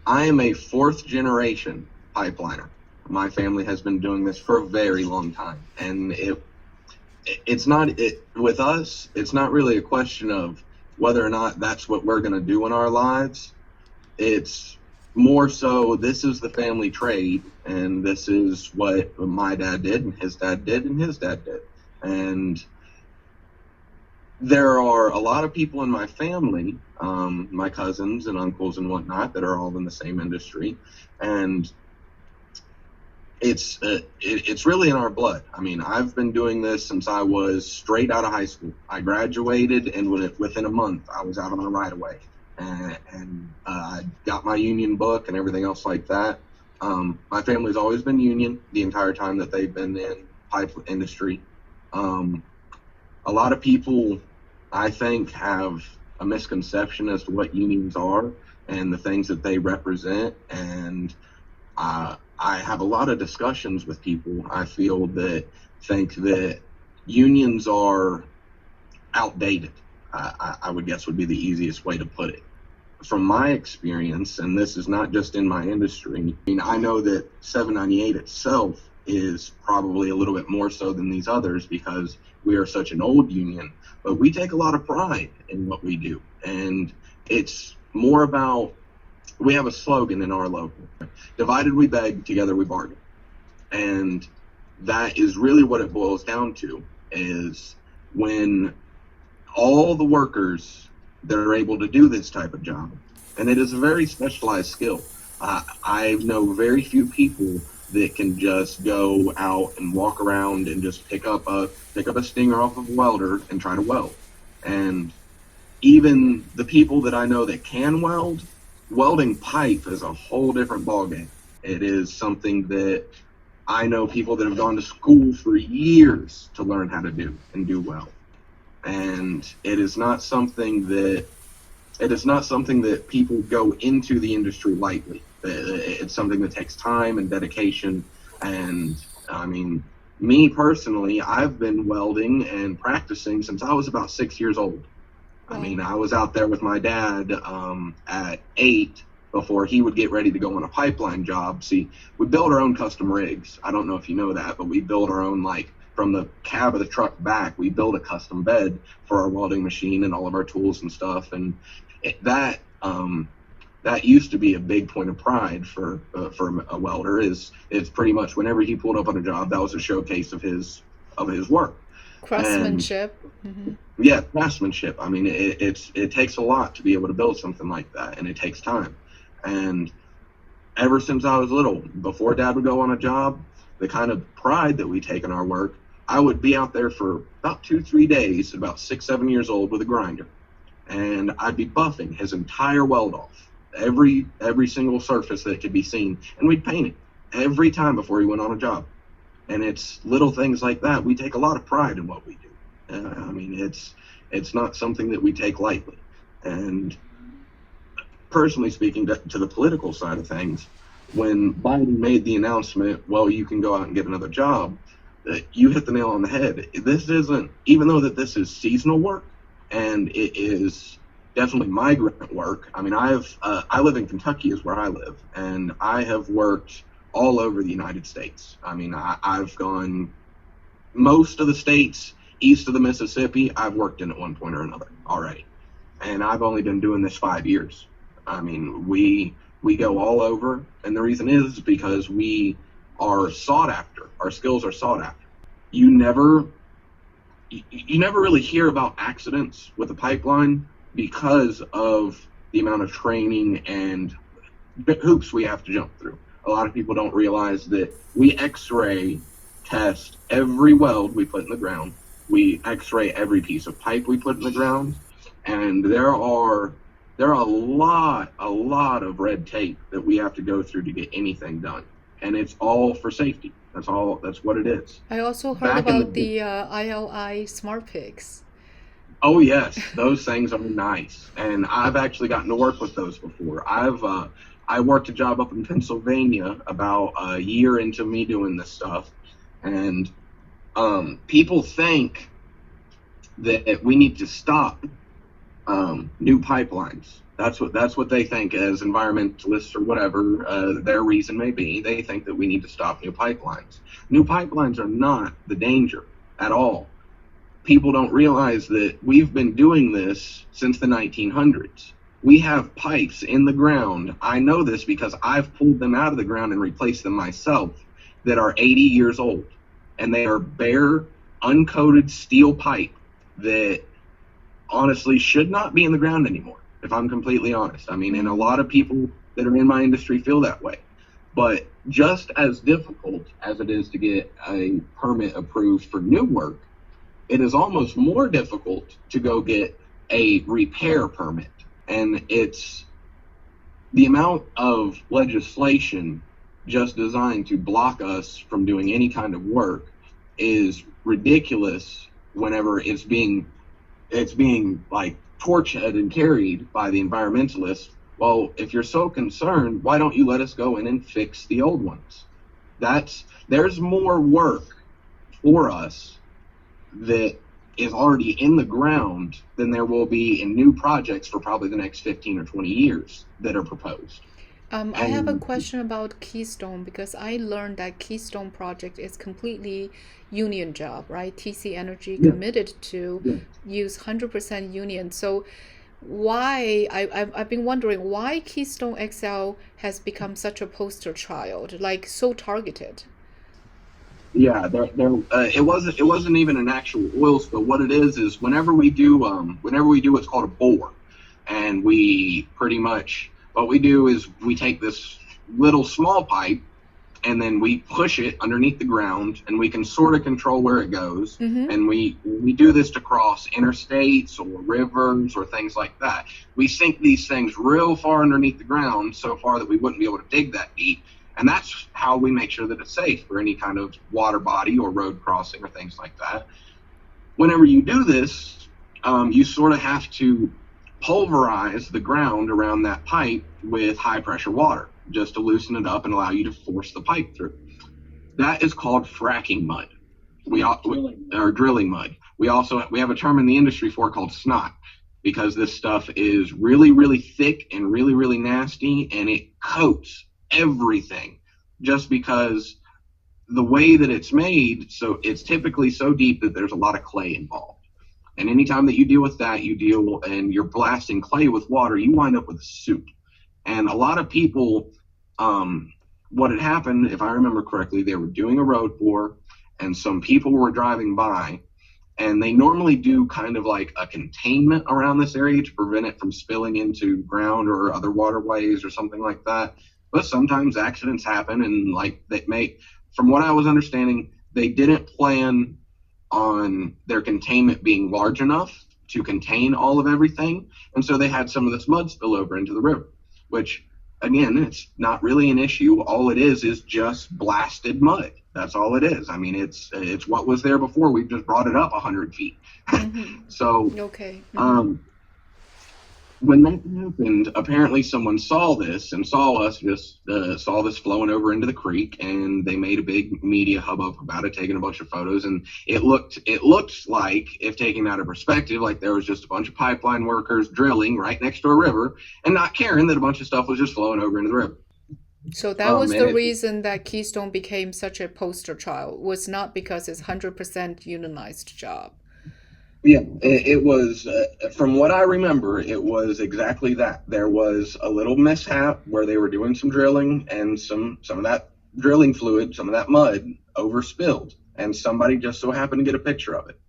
I am a fourth generation pipeliner. My family has been doing this for a very long time, and with us, it's not really a question of whether or not that's what we're going to do in our lives. It's more so, this is the family trade, and this is what my dad did, and his dad did, and his dad did. And there are a lot of people in my family, my cousins and uncles and whatnot, that are all in the same industry, and it's really in our blood. I mean, I've been doing this since I was straight out of high school. I graduated, and within a month, I was out on the right of way, and I got my union book and everything else like that. My family's always been union the entire time that they've been in pipe industry. A lot of people, I think, have a misconception as to what unions are and the things that they represent, and I have a lot of discussions with people, I feel, that think that unions are outdated, I would guess would be the easiest way to put it. From my experience, and this is not just in my industry, I mean, I know that 798 itself is probably a little bit more so than these others because we are such an old union, but we take a lot of pride in what we do. And it's more about, we have a slogan in our local: divided we beg, together we bargain. And that is really what it boils down to, is when all the workers that are able to do this type of job, and it is a very specialized skill. I know very few people that can just go out and walk around and just pick up a stinger off of a welder and try to weld. And even the people that I know that can weld, welding pipe is a whole different ballgame. It is something that I know people that have gone to school for years to learn how to do and do well. And it is not something that people go into the industry lightly. It's something that takes time and dedication. And I mean, me personally, I've been welding and practicing since I was about 6 years old. I mean, I was out there with my dad at 8 before he would get ready to go on a pipeline job. See, we build our own custom rigs. I don't know if you know that, but we build our own, like, from the cab of the truck back, we build a custom bed for our welding machine and all of our tools and stuff. And that used to be a big point of pride for a welder. It's pretty much whenever he pulled up on a job, that was a showcase of his work. Craftsmanship. Yeah, craftsmanship. I mean, it takes a lot to be able to build something like that, and it takes time. And ever since I was little, before Dad would go on a job, the kind of pride that we take in our work, I would be out there for about 2-3 days, about 6-7 years old, with a grinder, and I'd be buffing his entire weld off, every single surface that could be seen, and we'd paint it every time before he went on a job. And it's little things like that. We take a lot of pride in what we do. I mean, it's not something that we take lightly. And personally speaking, to the political side of things, when Biden made the announcement, well, you can go out and get another job, you hit the nail on the head. This isn't, even though that this is seasonal work, and it is definitely migrant work. I mean, I live in Kentucky is where I live, and I have worked all over the United States. I mean, I've gone most of the states east of the Mississippi, I've worked in at one point or another already. And I've only been doing this 5 years. I mean, we go all over, and the reason is because we are sought after. Our skills are sought after. You never really hear about accidents with a pipeline because of the amount of training and hoops we have to jump through. A lot of people don't realize that we X-ray test every weld we put in the ground. We X-ray every piece of pipe we put in the ground, and there are a lot of red tape that we have to go through to get anything done, and it's all for safety. That's what it is. I also heard about the ILI smart picks. Oh yes, those things are nice, and I've actually gotten to work with those before. I worked a job up in Pennsylvania about a year into me doing this stuff, and people think that we need to stop new pipelines That's what they think as environmentalists or whatever their reason may be. They think that we need to stop new pipelines. New pipelines are not the danger at all. People don't realize that we've been doing this since the 1900s. We have pipes in the ground. I know this because I've pulled them out of the ground and replaced them myself that are 80 years old. And they are bare, uncoated steel pipe that honestly should not be in the ground anymore, if I'm completely honest. I mean, and a lot of people that are in my industry feel that way. But just as difficult as it is to get a permit approved for new work, it is almost more difficult to go get a repair permit. And it's the amount of legislation just designed to block us from doing any kind of work is ridiculous whenever it's being like tortured and carried by the environmentalists. Well, if you're so concerned, why don't you let us go in and fix the old ones? There's more work for us that is already in the ground than there will be in new projects for probably the next 15 or 20 years that are proposed. I have a question about Keystone, because I learned that Keystone project is completely union job, right? TC Energy committed to use 100% union. So why, I've been wondering why Keystone XL has become such a poster child, like so targeted. Yeah, it wasn't even an actual oil spill. What it is whenever we do what's called a bore, and what we do is we take this little small pipe and then we push it underneath the ground, and we can sort of control where it goes. Mm-hmm. And we do this to cross interstates or rivers or things like that. We sink these things real far underneath the ground, so far that we wouldn't be able to dig that deep. And that's how we make sure that it's safe for any kind of water body or road crossing or things like that. Whenever you do this, you sort of have to pulverize the ground around that pipe with high pressure water just to loosen it up and allow you to force the pipe through. That is called fracking mud. Or drilling mud. We have a term in the industry for it called snot, because this stuff is really, really thick and really, really nasty, and it coats everything just because the way that it's made. So it's typically so deep that there's a lot of clay involved. And anytime that you deal with that, and you're blasting clay with water, you wind up with soup. And a lot of people, what had happened, if I remember correctly, they were doing a road bore, and some people were driving by, and they normally do kind of like a containment around this area to prevent it from spilling into ground or other waterways or something like that. But sometimes accidents happen, and from what I was understanding, they didn't plan on their containment being large enough to contain all of everything. And so they had some of this mud spill over into the river, which, again, it's not really an issue. All it is just blasted mud. That's all it is. I mean, it's what was there before. We've just brought it up 100 feet. Mm-hmm. So, okay. Mm-hmm. When that happened, apparently someone saw this and saw this flowing over into the creek, and they made a big media hubbub about it, taking a bunch of photos. And it looked like, if taken out of perspective, like there was just a bunch of pipeline workers drilling right next to a river and not caring that a bunch of stuff was just flowing over into the river. So that was the reason that Keystone became such a poster child, was not because it's 100% unionized job. Yeah, it was, from what I remember, it was exactly that. There was a little mishap where they were doing some drilling, and some of that drilling fluid, some of that mud overspilled, and somebody just so happened to get a picture of it.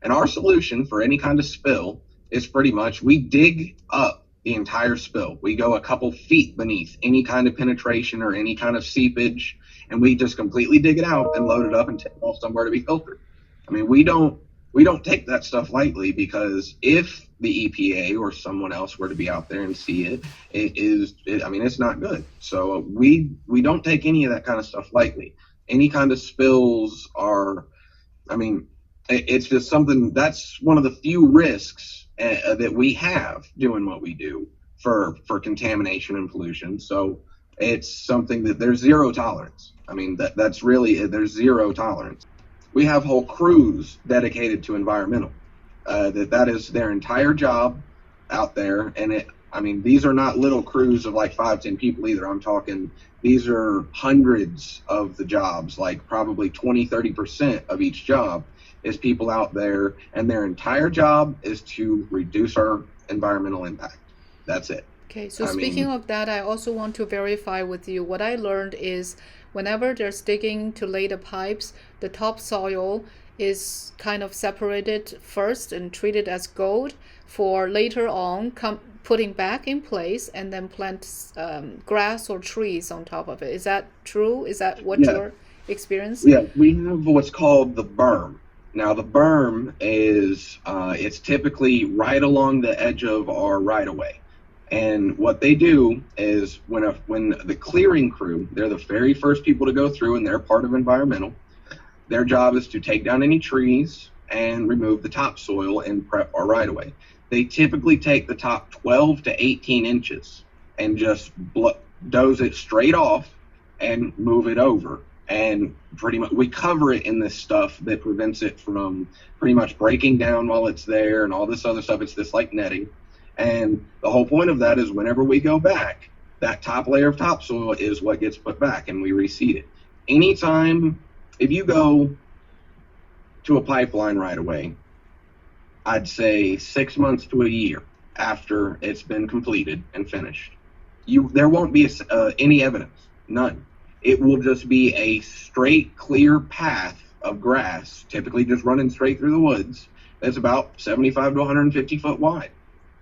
And our solution for any kind of spill is pretty much we dig up the entire spill. We go a couple feet beneath any kind of penetration or any kind of seepage, and we just completely dig it out and load it up and take it off somewhere to be filtered. I mean, we don't take that stuff lightly, because if the EPA or someone else were to be out there and see it's not good. So we don't take any of that kind of stuff lightly. Any kind of spills it's just something that's one of the few risks that we have doing what we do for contamination and pollution. So it's something that there's zero tolerance. I mean, that's really, there's zero tolerance. We have whole crews dedicated to environmental. That is their entire job out there, and I mean, these are not little crews of like 5-10 people either. I'm talking, these are hundreds of the jobs, like probably 20-30% of each job is people out there, and their entire job is to reduce our environmental impact. That's it. Okay, so speaking of that, I also want to verify with you. What I learned is whenever there's digging to lay the pipes, the topsoil is kind of separated first and treated as gold for later on putting back in place and then plant grass or trees on top of it. Is that true? Is that what your experience? Yeah, we have what's called the berm. Now the berm is it's typically right along the edge of our right-of-way. And what they do is when the clearing crew, they're the very first people to go through, and they're part of environmental, their job is to take down any trees and remove the topsoil and prep our right-of-way. They typically take the top 12 to 18 inches and just doze it straight off and move it over. And pretty much we cover it in this stuff that prevents it from pretty much breaking down while it's there and all this other stuff. It's this like netting. And the whole point of that is whenever we go back, that top layer of topsoil is what gets put back and we reseed it. Anytime, if you go to a pipeline right away, I'd say 6 months to a year after it's been completed and finished, there won't be any evidence, none. It will just be a straight, clear path of grass, typically just running straight through the woods, that's about 75 to 150 foot wide.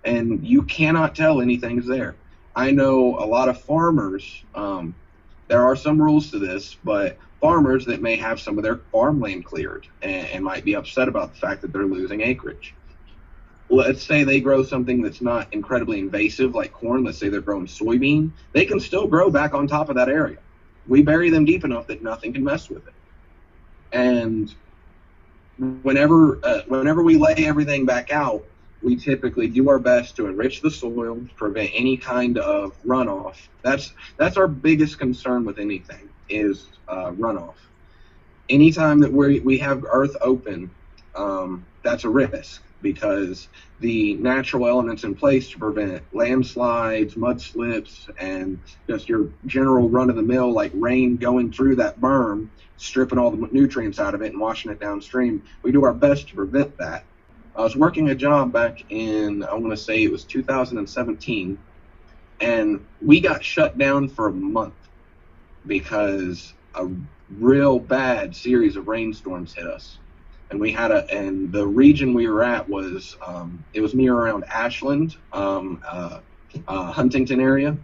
And you cannot tell anything's there. I know a lot of farmers, there are some rules to this, but farmers that may have some of their farmland cleared and might be upset about the fact that they're losing acreage. Let's say they grow something that's not incredibly invasive like corn. Let's say they're growing soybean. They can still grow back on top of that area. We bury them deep enough that nothing can mess with it. And whenever we lay everything back out, we typically do our best to enrich the soil, to prevent any kind of runoff. That's our biggest concern with anything is runoff. Anytime that we have earth open, that's a risk because the natural elements in place to prevent landslides, mudslips, and just your general run-of-the-mill like rain going through that berm, stripping all the nutrients out of it and washing it downstream. We do our best to prevent that. I was working a job back in, I want to say it was 2017, and we got shut down for a month because a real bad series of rainstorms hit us. And and the region we were at was, it was near around Ashland, Huntington area.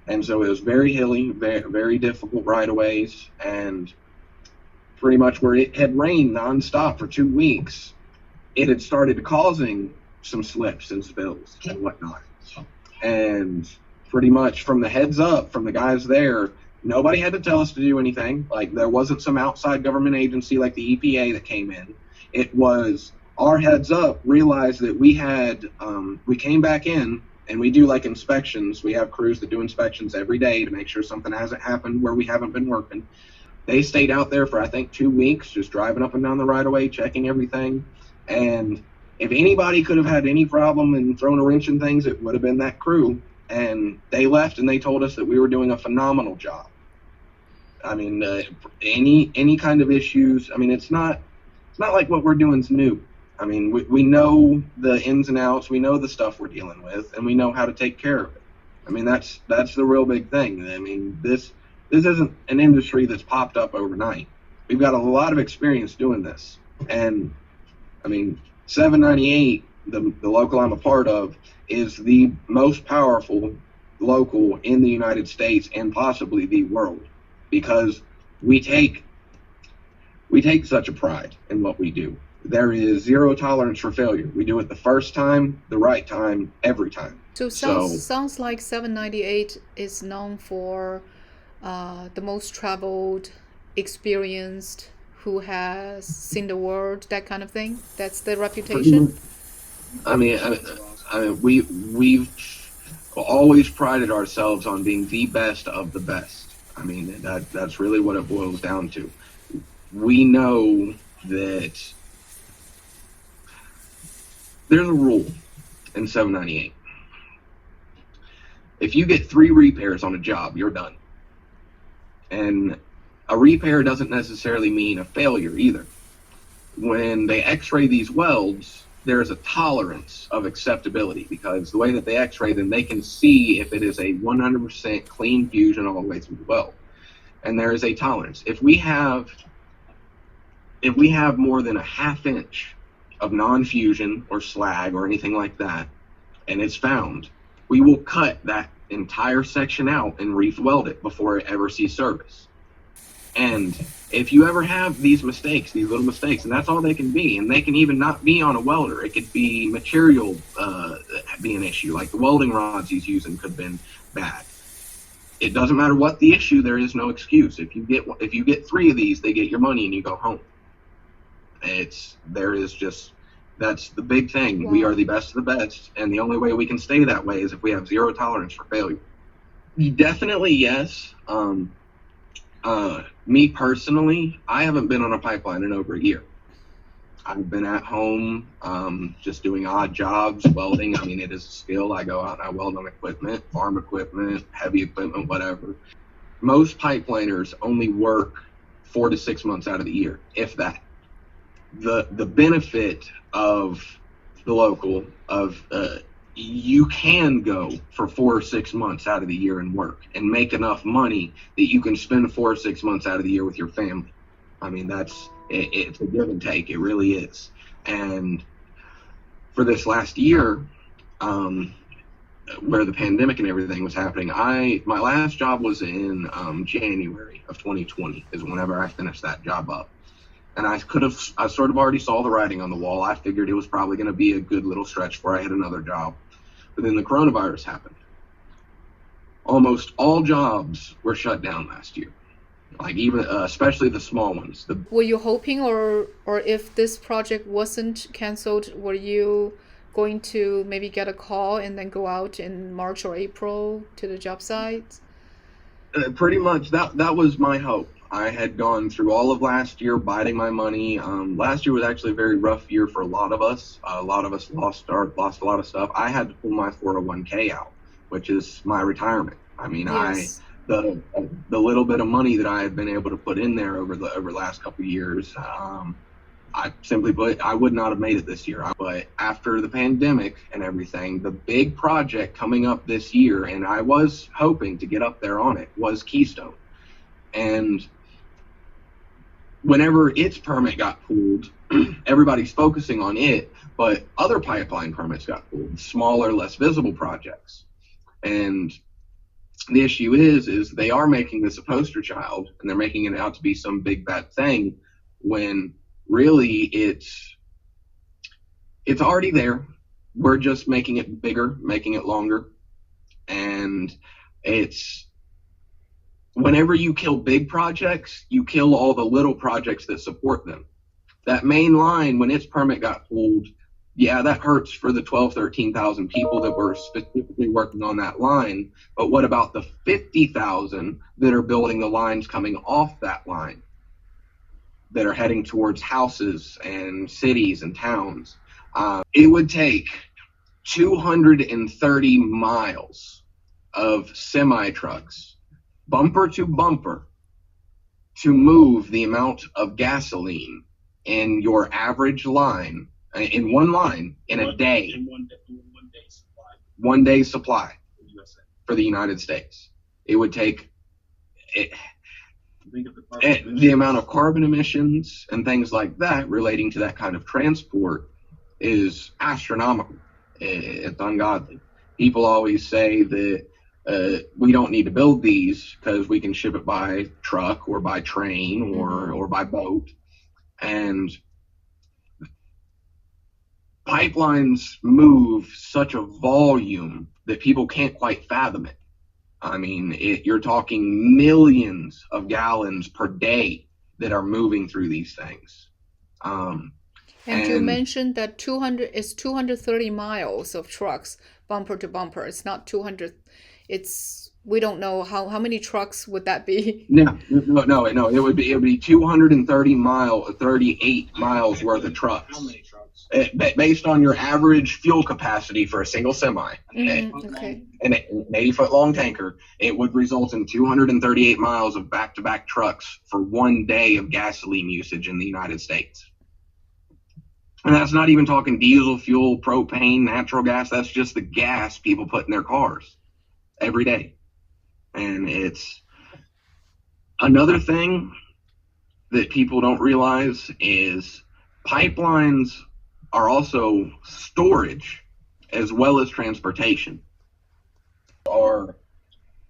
And so it was very hilly, very, very difficult right-of-ways, and pretty much where it had rained nonstop for 2 weeks, it had started causing some slips and spills and whatnot. And pretty much from the heads up from the guys there, nobody had to tell us to do anything. Like there wasn't some outside government agency like the EPA that came in. It was our heads up realized that we came back in and we do like inspections. We have crews that do inspections every day to make sure something hasn't happened where we haven't been working. They stayed out there for I think 2 weeks, just driving up and down the right of way, checking everything. And if anybody could have had any problem and thrown a wrench in things, it would have been that crew. And they left and they told us that we were doing a phenomenal job. I mean, any kind of issues. I mean, it's not like what we're doing is new. I mean, we know the ins and outs, we know the stuff we're dealing with, and we know how to take care of it. I mean, that's the real big thing. I mean, this isn't an industry that's popped up overnight. We've got a lot of experience doing this. And I mean, 798, the local I'm a part of, is the most powerful local in the United States and possibly the world, because we take such a pride in what we do. There is zero tolerance for failure. We do it the first time, the right time, every time. So sounds like 798 is known for the most traveled, experienced, who has seen the world, that kind of thing. That's the reputation. I mean, we've always prided ourselves on being the best of the best. I mean, that's really what it boils down to. We know that there's a rule in 798. If you get 3 repairs on a job, you're done. And a repair doesn't necessarily mean a failure either. When they x-ray these welds, there's a tolerance of acceptability, because the way that they x-ray them, they can see if it is a 100% clean fusion all the way through the weld. And there is a tolerance. If we have more than a half inch of non-fusion or slag or anything like that, and it's found, we will cut that entire section out and re-weld it before it ever sees service. And if you ever have these mistakes, these little mistakes, and that's all they can be, and they can even not be on a welder. It could be material be an issue, like the welding rods he's using could have been bad. It doesn't matter what the issue, there is no excuse. If you get 3 of these, they get your money and you go home. That's the big thing. Wow. We are the best of the best, and the only way we can stay that way is if we have zero tolerance for failure. Definitely yes. Me personally, I haven't been on a pipeline in over a year. I've been at home, just doing odd jobs, welding. I mean, it is a skill. I go out and I weld on equipment, farm equipment, heavy equipment, whatever. Most pipeliners only work 4 to 6 months out of the year, if that. The benefit of the local, you can go for 4 or 6 months out of the year and work and make enough money that you can spend 4 or 6 months out of the year with your family. I mean, it's a give and take. It really is. And for this last year, where the pandemic and everything was happening, my last job was in January of 2020 is whenever I finished that job up. And I sort of already saw the writing on the wall. I figured it was probably going to be a good little stretch before I had another job. But then the coronavirus happened. Almost all jobs were shut down last year. Like even, especially the small ones. Were you hoping, or if this project wasn't canceled, were you going to maybe get a call and then go out in March or April to the job sites? Pretty much, that was my hope. I had gone through all of last year biding my money. Last year was actually a very rough year for a lot of us. A lot of us lost a lot of stuff. I had to pull my 401k out, which is my retirement. I mean, yes. The little bit of money that I had been able to put in there over the last couple of years, I would not have made it this year. But after the pandemic and everything, the big project coming up this year, and I was hoping to get up there on it, was Keystone. And whenever its permit got pulled, everybody's focusing on it, but other pipeline permits got pulled, smaller, less visible projects. And the issue is they are making this a poster child, and they're making it out to be some big bad thing, when really it's already there. We're just making it bigger, making it longer. And whenever you kill big projects, you kill all the little projects that support them. That main line, when its permit got pulled, yeah, that hurts for the 12, 13,000 people that were specifically working on that line. But what about the 50,000 that are building the lines coming off that line, that are heading towards houses and cities and towns? It would take 230 miles of semi-trucks, bumper to bumper, to move the amount of gasoline in your average line, in one line, in a day. In one day supply. 1 day's supply for the United States. It would take the amount of carbon emissions and things like that relating to that kind of transport is astronomical. It's ungodly. People always say that we don't need to build these because we can ship it by truck or by train or by boat. And pipelines move such a volume that people can't quite fathom it. I mean, you're talking millions of gallons per day that are moving through these things. And you mentioned that 230 miles of trucks bumper to bumper. It's not 200. We don't know how many trucks would that be. No. It would be 238 miles worth of trucks. How many trucks? based on your average fuel capacity for a single semi, Okay. an 80-foot long tanker, it would result in 238 miles of back-to-back trucks for 1 day of gasoline usage in the United States. And that's not even talking diesel fuel, propane, natural gas. That's just the gas people put in their cars every day. And it's another thing that people don't realize is pipelines are also storage as well as transportation. Are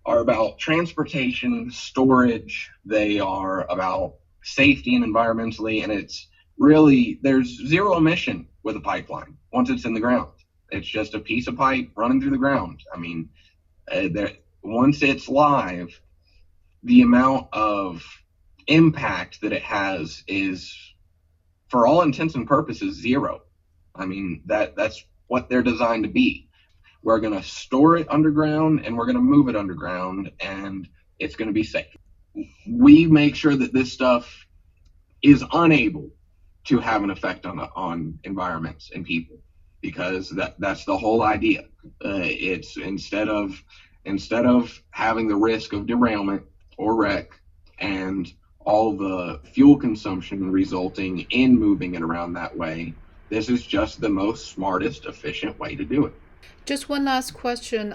about transportation, storage, they are about safety and environmentally, and it's really, there's zero emission with a pipeline once it's in the ground. It's just a piece of pipe running through the ground. I mean, once it's live, the amount of impact that it has is, for all intents and purposes, zero. I mean, that's what they're designed to be. We're going to store it underground and we're going to move it underground, and it's going to be safe. We make sure that this stuff is unable to have an effect on environments and people, because that's the whole idea. It's instead of having the risk of derailment or wreck and all the fuel consumption resulting in moving it around that way, this is just the most smartest, efficient way to do it. Just one last question.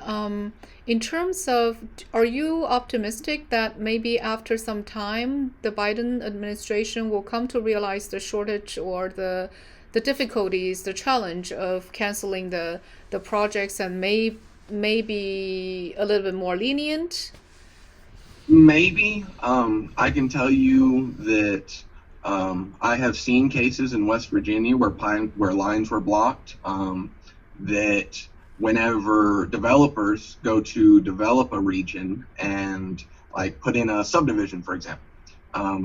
In terms of, are you optimistic that maybe after some time the Biden administration will come to realize the shortage or the difficulties, the challenge of canceling the projects, and may be a little bit more lenient? Maybe. I can tell you that I have seen cases in West Virginia where lines were blocked, that whenever developers go to develop a region and like put in a subdivision, for example,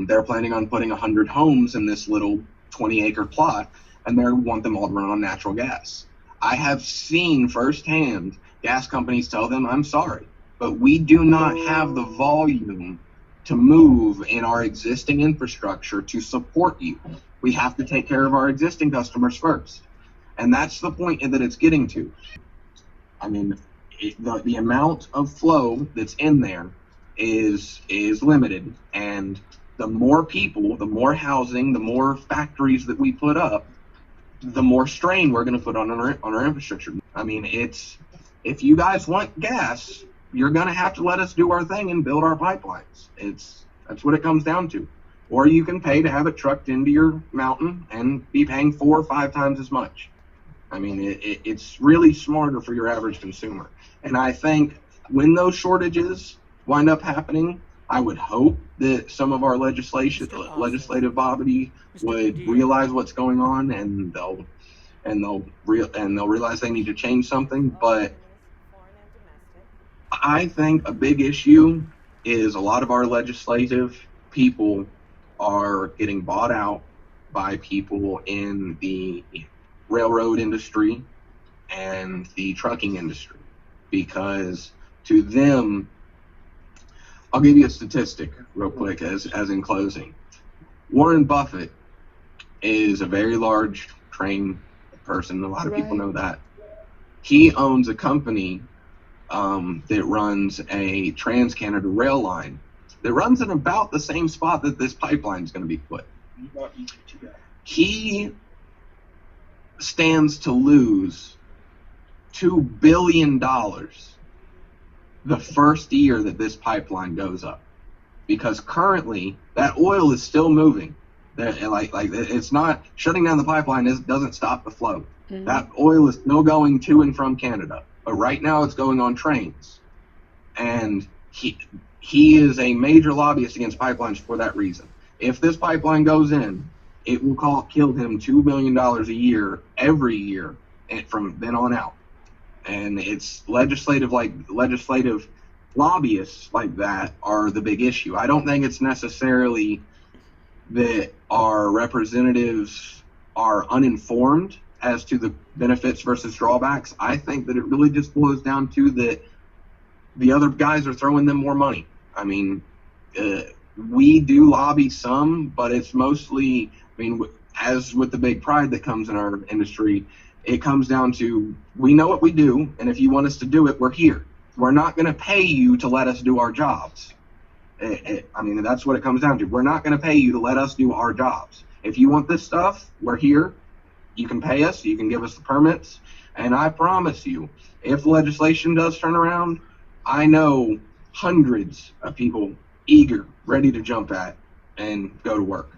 they're planning on putting 100 homes in this little 20-acre plot, and they want them all to run on natural gas. I have seen firsthand gas companies tell them, I'm sorry, but we do not have the volume to move in our existing infrastructure to support you. We have to take care of our existing customers first. And that's the point that it's getting to. I mean, the amount of flow that's in there is limited, and the more people, the more housing, the more factories that we put up, the more strain we're going to put on our infrastructure. I mean, if you guys want gas, you're going to have to let us do our thing and build our pipelines. That's what it comes down to. Or you can pay to have it trucked into your mountain and be paying 4 or 5 times as much. I mean, it's really smarter for your average consumer. And I think when those shortages wind up happening, I would hope that some of our legislative body would realize what's going on, and they'll realize they need to change something. But I think a big issue is a lot of our legislative people are getting bought out by people in the railroad industry and the trucking industry, because to them, I'll give you a statistic real quick as in closing. Warren Buffett is a very large train person. A lot of people know that. He owns a company that runs a Trans-Canada rail line that runs in about the same spot that this pipeline is going to be put. He stands to lose $2 billion the first year that this pipeline goes up, because currently that oil is still moving. Like it's not shutting down the pipeline. Doesn't stop the flow. Mm-hmm. That oil is still going to and from Canada, but right now it's going on trains, and he is a major lobbyist against pipelines for that reason. If this pipeline goes in, it will kill him $2 million a year every year from then on out. And it's legislative lobbyists like that are the big issue. I don't think it's necessarily that our representatives are uninformed as to the benefits versus drawbacks. I think that it really just boils down to that the other guys are throwing them more money. I mean, we do lobby some, but it's mostly, I mean, as with the big pride that comes in our industry, it comes down to, we know what we do, and if you want us to do it, we're here. We're not going to pay you to let us do our jobs. I mean, that's what it comes down to. We're not going to pay you to let us do our jobs. If you want this stuff, we're here. You can pay us. You can give us the permits. And I promise you, if legislation does turn around, I know hundreds of people eager, ready to jump at and go to work.